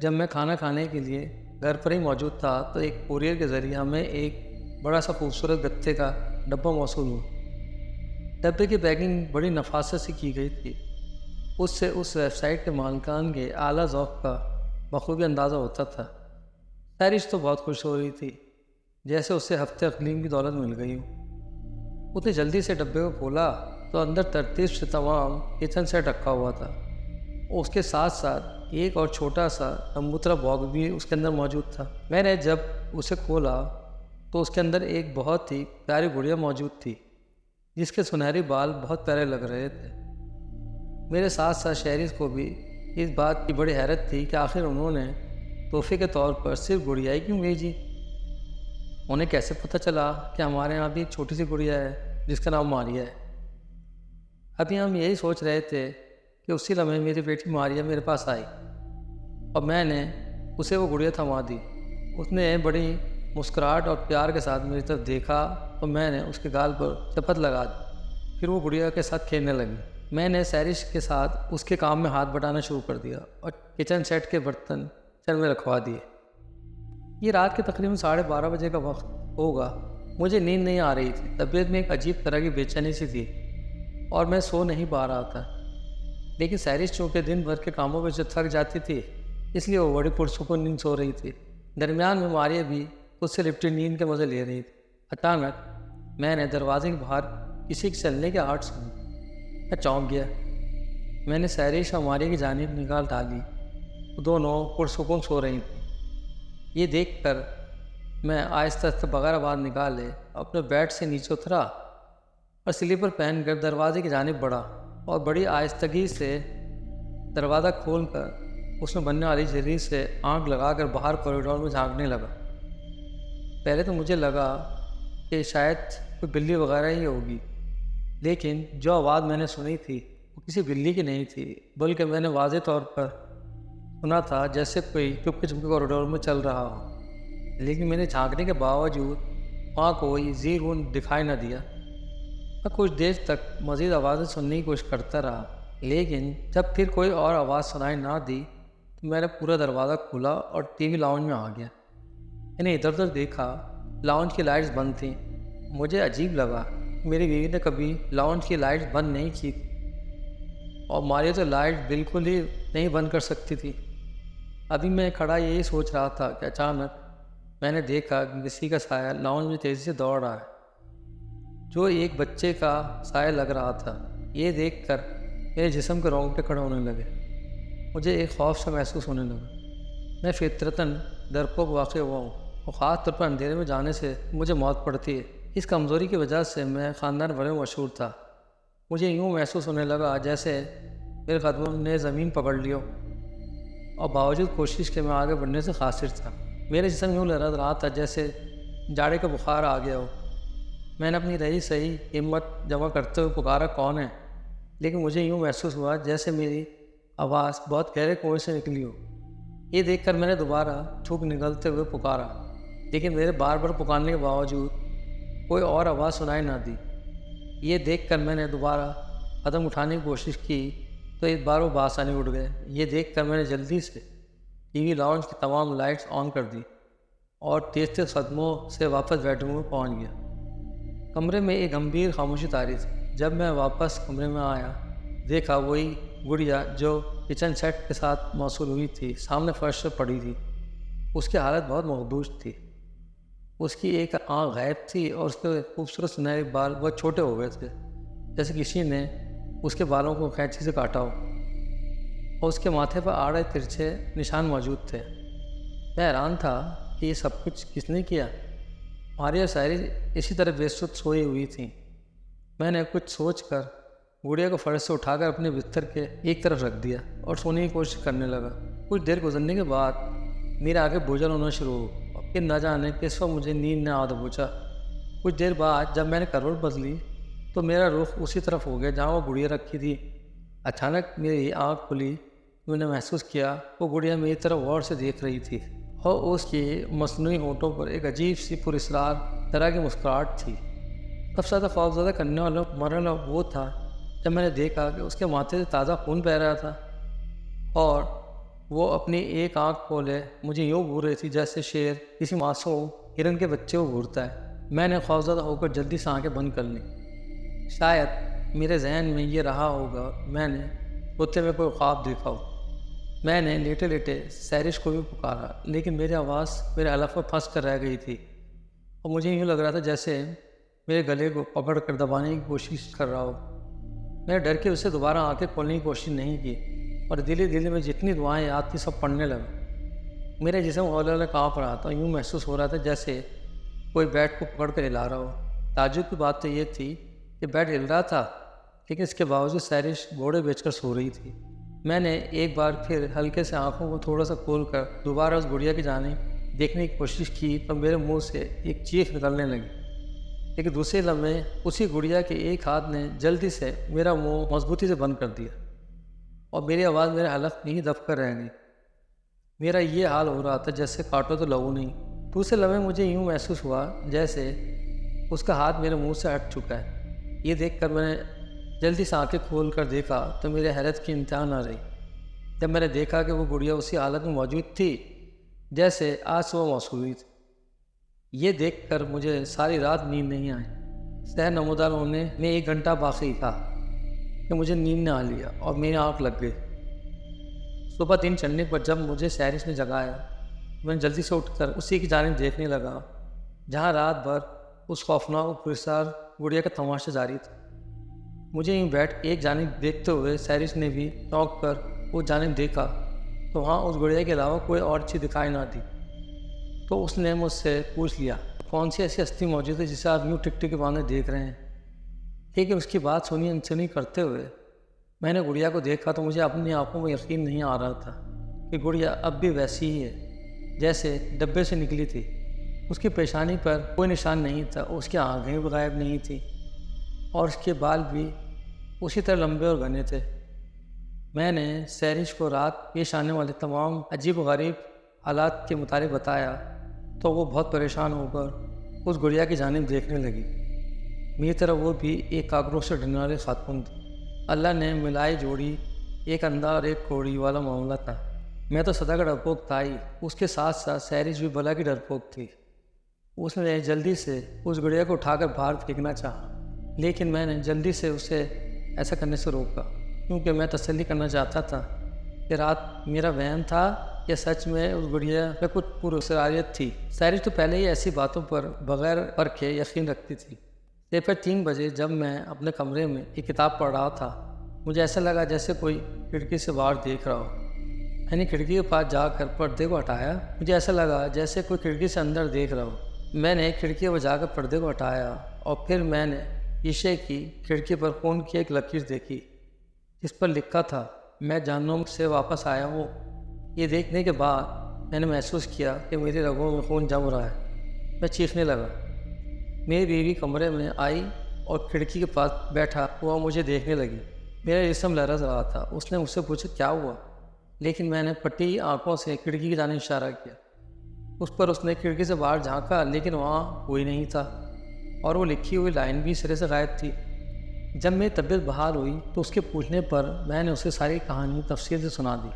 جب میں کھانا کھانے کے لیے گھر پر ہی موجود تھا تو ایک کوریئر کے ذریعے ہمیں ایک بڑا سا خوبصورت گتے کا ڈبہ موصول ہوا۔ ڈبے کی پیکنگ بڑی نفاست سے کی گئی تھی۔ اس سے اس ویب سائٹ کے مالکان کے اعلیٰ ذوق کا بخوبی اندازہ ہوتا تھا۔ سیرش تو بہت خوش ہو رہی تھی، جیسے اسے ہفتے اقلیم کی دولت مل گئی ہو۔ اس نے جلدی سے ڈبے کو کھولا تو اندر ترتیب سے تمام کچن سیٹ رکھا ہوا تھا۔ اس کے ساتھ ساتھ ایک اور چھوٹا سا تمبوترا باکس بھی اس کے اندر موجود تھا۔ میں نے جب اسے کھولا تو اس کے اندر ایک بہت ہی پیاری گڑیا موجود تھی، جس کے سنہری بال بہت پیارے لگ رہے تھے۔ میرے ساتھ ساتھ شہریز کو بھی اس بات کی بڑی حیرت تھی کہ آخر انہوں نے تحفے کے طور پر صرف گڑیا ہی کیوں بھیجی۔ انہیں کیسے پتہ چلا کہ ہمارے یہاں بھی ایک چھوٹی سی گڑیا ہے جس کا نام ماریا ہے۔ ابھی ہم یہی سوچ رہے تھے کہ اسی لمحے میری بیٹی ماریا میرے پاس آئی اور میں نے اسے وہ گڑیا تھما دی۔ اس نے بڑی مسکراہٹ اور پیار کے ساتھ میری طرف دیکھا تو میں نے اس کے گال پر چپت لگا دی۔ پھر وہ گڑیا کے ساتھ کھیلنے لگی۔ میں نے سیرش کے ساتھ اس کے کام میں ہاتھ بٹانا شروع کر دیا اور کچن سیٹ کے برتن چل میں رکھوا دیے۔ یہ رات کے تقریباً 12:30 بجے کا وقت ہوگا۔ مجھے نیند نہیں آ رہی تھی، طبیعت میں ایک عجیب طرح کی بے چینی سی تھی اور میں سو نہیں پا رہا تھا۔ لیکن سیرش چونکہ دن بھر کے کاموں میں سے تھک جاتی تھی، اس لیے وہ بڑی پرسکون نیند سو رہی تھی۔ درمیان میں ماریا بھی خود سے لپٹی نیند کے مزے لے رہی تھی۔ اچانک میں نے دروازے کے باہر کسی کے چلنے کی آہٹ سنی۔ میں چونک گیا۔ میں نے سیرش اور ماریا کی جانب نگاہ ڈالی، وہ دونوں پرسکون سو رہی تھیں۔ یہ دیکھ کر میں آہستہ آہستہ بغیر آواز نکالے اپنے بیڈ سے نیچے اترا اور سلیپر پہن کر دروازے کی جانب بڑھا اور بڑی آہستگی سے دروازہ کھول کر اس میں بننے والی جھرری سے آنکھ لگا کر باہر کوریڈور میں جھانکنے لگا۔ پہلے تو مجھے لگا کہ شاید کوئی بلی وغیرہ ہی ہوگی، لیکن جو آواز میں نے سنی تھی وہ کسی بلی کی نہیں تھی، بلکہ میں نے واضح طور پر سنا تھا جیسے کوئی چپکے چپکے کوریڈور میں چل رہا ہو۔ لیکن میں نے جھانکنے کے باوجود وہاں کوئی زیرون دکھائی نہ دیا۔ میں کچھ دیر تک مزید آوازیں سننے کی کوشش کرتا رہا، لیکن جب پھر کوئی اور آواز سنائی نہ دی تو میں نے پورا دروازہ کھولا اور ٹی وی لاؤنج میں آ گیا۔ میں نے ادھر ادھر دیکھا، لاؤنج کی لائٹس بند تھیں۔ مجھے عجیب لگا، میری بیوی نے کبھی لاؤنج کی لائٹس بند نہیں کی تھی اور ماریا تو لائٹ بالکل ہی نہیں بند کر سکتی تھی۔ ابھی میں کھڑا یہی سوچ رہا تھا کہ اچانک میں نے دیکھا کہ کسی کا سایہ لاؤنج میں تیزی سے دوڑ رہا ہے، جو ایک بچے کا سایہ لگ رہا تھا۔ یہ دیکھ کر میرے جسم کے رونگٹے کھڑے ہونے لگے۔ مجھے ایک خوف سا محسوس ہونے لگا۔ میں فطرتاً ڈرپوک واقع ہوا ہوں اور خاص طور پر اندھیرے میں جانے سے مجھے موت پڑتی ہے۔ اس کمزوری کی وجہ سے میں خاندان بھر میں مشہور تھا۔ مجھے یوں محسوس ہونے لگا جیسے میرے قدموں نے زمین پکڑ لی ہو، اور باوجود کوشش کے میں آگے بڑھنے سے قاصر تھا۔ میرے جسم یوں لرز رہا تھا جیسے جاڑے کا بخار آ گیا ہو۔ میں نے اپنی رہی صحیح ہمت جمع کرتے ہوئے پکارا، کون ہے؟ لیکن مجھے یوں محسوس ہوا جیسے میری آواز بہت گہرے کنویں سے نکلی ہو۔ یہ دیکھ کر میں نے دوبارہ تھوک نگلتے ہوئے پکارا، لیکن میرے بار بار پکارنے کے باوجود کوئی اور آواز سنائی نہ دی۔ یہ دیکھ کر میں نے دوبارہ قدم اٹھانے کی کوشش کی تو اس بار وہ بآسانی اٹھ گئے۔ یہ دیکھ کر میں نے جلدی سے ٹی وی لاؤنج کی تمام لائٹس آن کر دی اور تیز تیز قدموں سے واپس بیڈ روم میں پہنچ گیا۔ کمرے میں ایک گمبھیر خاموشی طاری تھی۔ جب میں واپس کمرے میں آیا، دیکھا وہی گڑیا جو کچن سیٹ کے ساتھ موصول ہوئی تھی سامنے فرش پر پڑی تھی۔ اس کی حالت بہت مخدوش تھی۔ اس کی ایک آنکھ غائب تھی اور اس کے خوبصورت سنہرے بال بہت چھوٹے ہو گئے تھے، جیسے کسی نے اس کے بالوں کو قینچی سے کاٹا ہو، اور اس کے ماتھے پر آڑے ترچھے نشان موجود تھے۔ میں حیران تھا کہ یہ سب کچھ کس نے کیا۔ ماریا سیرش اسی طرح بے سود سوئی ہوئی تھیں۔ میں نے کچھ سوچ کر گڑیا کو فرش سے اٹھا کر اپنے بستر کے ایک طرف رکھ دیا اور سونے کی کوشش کرنے لگا۔ کچھ دیر گزرنے کے بعد میرے آگے بوجھل ہونا شروع ہو اور پھر نہ جانے کس وقت مجھے نیند نے آ دبوچا۔ کچھ دیر بعد جب میں نے کروٹ بدلی تو میرا رخ اسی طرف ہو گیا جہاں وہ گڑیا رکھی تھی۔ اچانک میری آنکھ کھلی، میں نے محسوس کیا وہ گڑیا میری طرف غور سے دیکھ رہی تھی اور اس کی مصنوعی ہونٹوں پر ایک عجیب سی پراسرار طرح کی مسکراہٹ تھی۔ سب سے زیادہ خوفزدہ کرنے والا مرحلہ وہ تھا جب میں نے دیکھا کہ اس کے ماتھے سے تازہ خون بہہ رہا تھا اور وہ اپنی ایک آنکھ کھولے مجھے یوں گھور رہی تھی جیسے شیر کسی معصوم ہرن کے بچے کو گھورتا ہے۔ میں نے خوفزدہ ہو کر جلدی سے آنکھیں بند کر لیں۔ شاید میرے ذہن میں یہ رہا ہوگا میں نے کتے میں کوئی خواب دیکھا ہو۔ میں نے لیٹے لیٹے سیرش کو بھی پکارا، لیکن میری آواز میرے حلق میں پھنس کر رہ گئی تھی، اور مجھے یوں لگ رہا تھا جیسے میرے گلے کو پکڑ کر دبانے کی کوشش کر رہا ہو۔ میں نے ڈر کے اسے دوبارہ آنکھیں کھولنے کی کوشش نہیں کی، اور دل میں جتنی دعائیں یاد تھیں سب پڑھنے لگا۔ میرے جسم ہولے ہولے کانپ رہا تھا، یوں محسوس ہو رہا تھا جیسے کوئی بیٹ کو پکڑ کر ہلا رہا ہو۔ تعجب کی بات تو یہ تھی کہ بیٹ ہل رہا تھا، لیکن اس کے باوجود سیرش گھوڑے بیچ کر سو رہی تھی۔ میں نے ایک بار پھر ہلکے سے آنکھوں کو تھوڑا سا کھول کر دوبارہ اس گڑیا کی جانب دیکھنے کی کوشش کی، تو میرے منہ سے ایک چیخ نکلنے لگی۔ لیکن دوسرے لمحے اسی گڑیا کے ایک ہاتھ نے جلدی سے میرا منہ مضبوطی سے بند کر دیا، اور میری آواز میرے حلق میں ہی دب کر رہ گئی۔ میرا یہ حال ہو رہا تھا جیسے کاٹو تو لہو نہیں۔ دوسرے لمحے مجھے یوں محسوس ہوا جیسے اس کا ہاتھ میرے منہ سے ہٹ چکا ہے۔ یہ دیکھ کر میں نے جلدی سے آنکھیں کھول کر دیکھا تو میرے حیرت کی انتہا نہ رہی جب میں نے دیکھا کہ وہ گڑیا اسی حالت میں موجود تھی جیسے آج صبح موصول ہوئی تھی۔ یہ دیکھ کر مجھے ساری رات نیند نہیں آئی۔ سحر نمودار ہونے میں 1 گھنٹہ باقی تھا کہ مجھے نیند نے آ لیا اور میری آنکھ لگ گئی۔ صبح دن چڑھنے پر جب مجھے سیرش نے جگایا، میں نے جلدی سے اٹھ کر اسی کی جانب دیکھنے لگا جہاں رات بھر اس خوفناک و پرسار گڑیا کا تماشا جاری تھا۔ مجھے یوں بیٹھ ایک جانب دیکھتے ہوئے سیرش نے بھی چونک کر اس جانب دیکھا تو وہاں اس گڑیا کے علاوہ کوئی اور چیز دکھائی نہ دی۔ تو اس نے مجھ سے پوچھ لیا، کون سی ایسی ہستی موجود ہے جسے آپ یوں ٹک ٹک باندھے دیکھ رہے ہیں؟ لیکن اس کی بات سنی انسنی کرتے ہوئے میں نے گڑیا کو دیکھا تو مجھے اپنی آنکھوں میں یقین نہیں آ رہا تھا کہ گڑیا اب بھی ویسی ہی ہے جیسے ڈبے سے نکلی تھی۔ اس کی پیشانی پر کوئی نشان نہیں تھا، اس کی آنکھیں بھی غائب نہیں تھیں، اور اس کے بال بھی اسی طرح لمبے اور گھنے تھے۔ میں نے سیرش کو رات پیش آنے والے تمام عجیب و غریب حالات کے متعلق بتایا تو وہ بہت پریشان ہو کر اس گڑیا کی جانب دیکھنے لگی۔ میری طرح وہ بھی ایک کاکروچ سے ڈرنے والی خاتون تھی۔ اللہ نے ملائی جوڑی ایک اندھا اور ایک کوڑی والا معاملہ تھا۔ میں تو سدا کا ڈرپوک تھا ہی، اس کے ساتھ ساتھ سیرش بھی بلا کی ڈرپوک تھی۔ اس نے جلدی سے اس گڑیا کو اٹھا کر باہر پھینکنا چاہا، لیکن میں نے جلدی سے اسے ایسا کرنے سے روکا، کیونکہ میں تسلی کرنا چاہتا تھا کہ رات میرا وہم تھا یا سچ میں اس گڑیا میں کچھ پراسراریت تھی۔ سیرش تو پہلے ہی ایسی باتوں پر بغیر پرکھے یقین رکھتی تھی۔ پھر 3 بجے جب میں اپنے کمرے میں ایک کتاب پڑھ رہا تھا، مجھے ایسا لگا جیسے کوئی کھڑکی سے باہر دیکھ رہا ہو۔ میں نے کھڑکی کے پاس جا کر پردے کو ہٹایا، مجھے ایسا لگا جیسے کوئی کھڑکی سے اندر دیکھ رہا ہو۔ میں نے کھڑکی کو جا کر پردے کو ہٹایا اور پھر میں نے شیشے کی کھڑکی پر خون کی ایک لکیر دیکھی جس پر لکھا تھا، میں جہنم سے واپس آیا ہوں۔ یہ دیکھنے کے بعد میں نے محسوس کیا کہ میری رگوں میں خون جم رہا ہے۔ میں چیخنے لگا۔ میری بیوی کمرے میں آئی اور کھڑکی کے پاس بیٹھا ہوا مجھے دیکھنے لگی۔ میرا جسم لرز رہا تھا۔ اس نے مجھ سے پوچھا کیا ہوا، لیکن میں نے پھٹی آنکھوں سے کھڑکی کی جانب اشارہ کیا۔ اس پر اس نے کھڑکی سے باہر جھانکا، لیکن وہاں کوئی نہیں تھا، اور وہ لکھی ہوئی لائن بھی سرے سے غائب تھی۔ جب میری طبیعت بحال ہوئی تو اس کے پوچھنے پر میں نے اسے ساری کہانی تفصیل سے سنا دی۔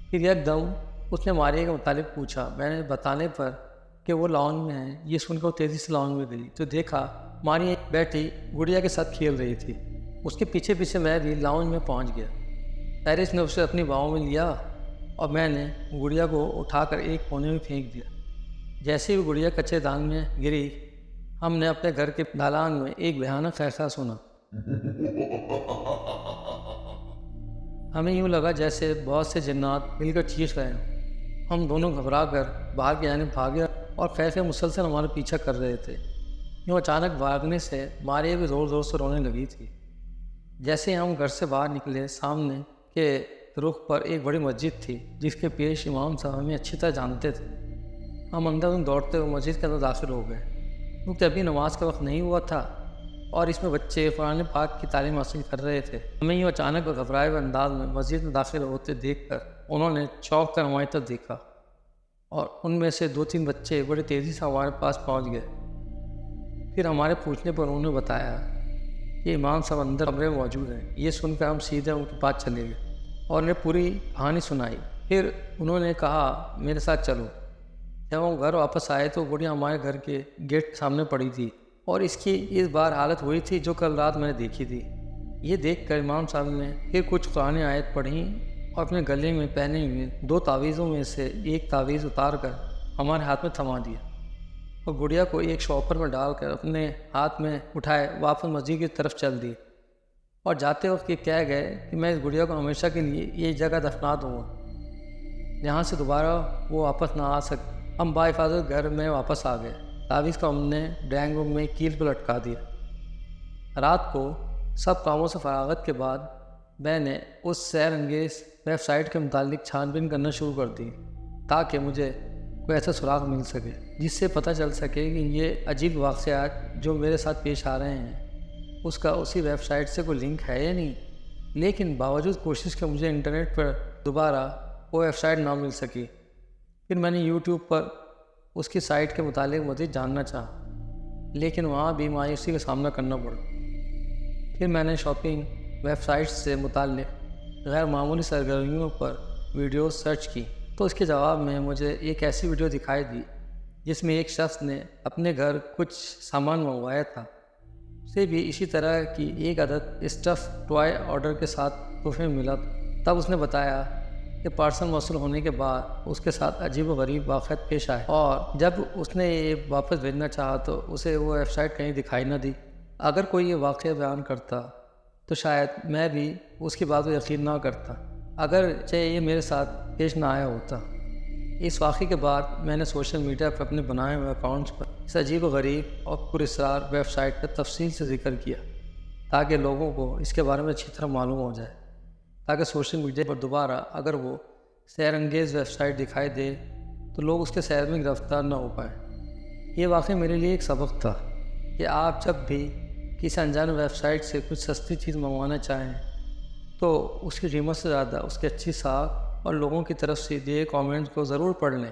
پھر یک دم اس نے ماریہ کے متعلق پوچھا۔ میں نے بتانے پر کہ وہ لاؤنج میں ہے، یہ سن کر وہ تیزی سے لاؤنج میں گئی تو دیکھا ماریہ بیٹھی گڑیا کے ساتھ کھیل رہی تھی۔ اس کے پیچھے پیچھے میں بھی لاؤنج میں پہنچ گیا۔ سیرش نے اسے اپنی باہوں میں لیا اور میں نے گڑیا کو اٹھا کر ایک کونے میں پھینک دیا۔ جیسے ہی گڑیا کچے دان میں گری، ہم نے اپنے گھر کے دالان میں ایک بھیانک خیخہ سنا۔ ہمیں یوں لگا جیسے بہت سے جنات مل کر چیخ رہے ہوں۔ ہم دونوں گھبرا کر باہر کی جانب بھاگے اور خیخے مسلسل ہمارا پیچھا کر رہے تھے۔ یوں اچانک بھاگنے سے ماریہ بھی زور زور سے رونے لگی تھی۔ جیسے ہم گھر سے باہر نکلے، سامنے کے رخ پر ایک بڑی مسجد تھی جس کے پیش امام صاحب ہمیں اچھی طرح جانتے تھے۔ ہم اندر دوڑتے ہوئے مسجد کے اندر داخل ہو گئے، کیونکہ ابھی نماز کا وقت نہیں ہوا تھا اور اس میں بچے قرآن پاک کی تعلیم حاصل کر رہے تھے۔ ہمیں یوں اچانک اور گھبرائے ہوئے انداز میں مسجد میں داخل ہوتے دیکھ کر انہوں نے چونک کر ہماری طرف دیکھا، اور ان میں سے 2-3 بچے بڑی تیزی سے ہمارے پاس پہنچ گئے۔ پھر ہمارے پوچھنے پر انہوں نے بتایا کہ امام صاحب اندر کمرے میں موجود ہیں۔ یہ سن کر ہم سیدھے ان کے پاس چلے گئے اور انہیں پوری کہانی سنائی۔ پھر انہوں نے کہا میرے ساتھ چلو۔ جب ہم گھر واپس آئے تو گڑیا ہمارے گھر کے گیٹ کے سامنے پڑی تھی اور اس کی اس بار حالت وہی تھی جو کل رات میں نے دیکھی تھی۔ یہ دیکھ کر امام صاحب نے پھر کچھ قرآن آیت پڑھیں اور اپنے گلے میں پہنے ہوئے 2 تعویذوں میں سے ایک تعویذ اتار کر ہمارے ہاتھ میں تھما دیا اور گڑیا کو ایک شاپر میں ڈال کر اپنے ہاتھ میں اٹھائے واپس مسجد کی طرف چل دی اور جاتے وقت یہ کہہ گئے کہ میں اس گڑیا کو ہمیشہ کے لیے یہ جگہ دفنا دوں گا جہاں سے دوبارہ وہ واپس نہ آ سکے۔ ہم بحفاظت گھر میں واپس آ گئے۔ تعویذ کو ہم نے ڈرائنگ روم میں کیل پہ لٹکا دیا۔ رات کو سب کاموں سے فراغت کے بعد میں نے اس سیر انگیز ویب سائٹ کے متعلق چھان بین کرنا شروع کر دی تاکہ مجھے کوئی ایسا سراغ مل سکے جس سے پتہ چل سکے کہ یہ عجیب واقعات جو میرے ساتھ پیش آ رہے ہیں اس کا اسی ویب سائٹ سے کوئی لنک ہے یا نہیں۔ لیکن باوجود کوشش کے مجھے انٹرنیٹ پر دوبارہ وہ ویب سائٹ نہ مل سکی۔ پھر میں نے یوٹیوب پر اس کی سائٹ کے متعلق مزید جاننا چاہا لیکن وہاں بھی مایوسی کا سامنا کرنا پڑا۔ پھر میں نے شاپنگ ویب سائٹس سے متعلق غیر معمولی سرگرمیوں پر ویڈیوز سرچ کی تو اس کے جواب میں مجھے ایک ایسی ویڈیو دکھائی دی جس میں ایک شخص نے اپنے گھر کچھ سامان منگوایا تھا۔ اسے بھی اسی طرح کی ایک عدد اسٹف ٹوائے آرڈر کے ساتھ تحفے میں ملا تھا۔ تب اس نے بتایا کہ پارسل موصول ہونے کے بعد اس کے ساتھ عجیب و غریب واقعات پیش آئے اور جب اس نے یہ واپس بھیجنا چاہا تو اسے وہ ویب سائٹ کہیں دکھائی نہ دی۔ اگر کوئی یہ واقعہ بیان کرتا تو شاید میں بھی اس کی بات کو یقین نہ کرتا اگرچہ یہ میرے ساتھ پیش نہ آیا ہوتا۔ اس واقعے کے بعد میں نے سوشل میڈیا پر اپنے بنائے ہوئے اکاؤنٹس پر اس عجیب و غریب اور پراسرار ویب سائٹ کا تفصیل سے ذکر کیا تاکہ لوگوں کو اس کے بارے میں اچھی طرح معلوم ہو جائے، تاکہ سوشل میڈیا پر دوبارہ اگر وہ سیر انگیز ویب سائٹ دکھائی دے تو لوگ اس کے سیر میں گرفتار نہ ہو پائیں۔ یہ واقعہ میرے لیے ایک سبق تھا کہ آپ جب بھی کسی انجان ویب سائٹ سے کچھ سستی چیز منگوانا چاہیں تو اس کی قیمت سے زیادہ اس کی اچھی ساکھ اور لوگوں کی طرف سے دیے کامنٹس کو ضرور پڑھ لیں۔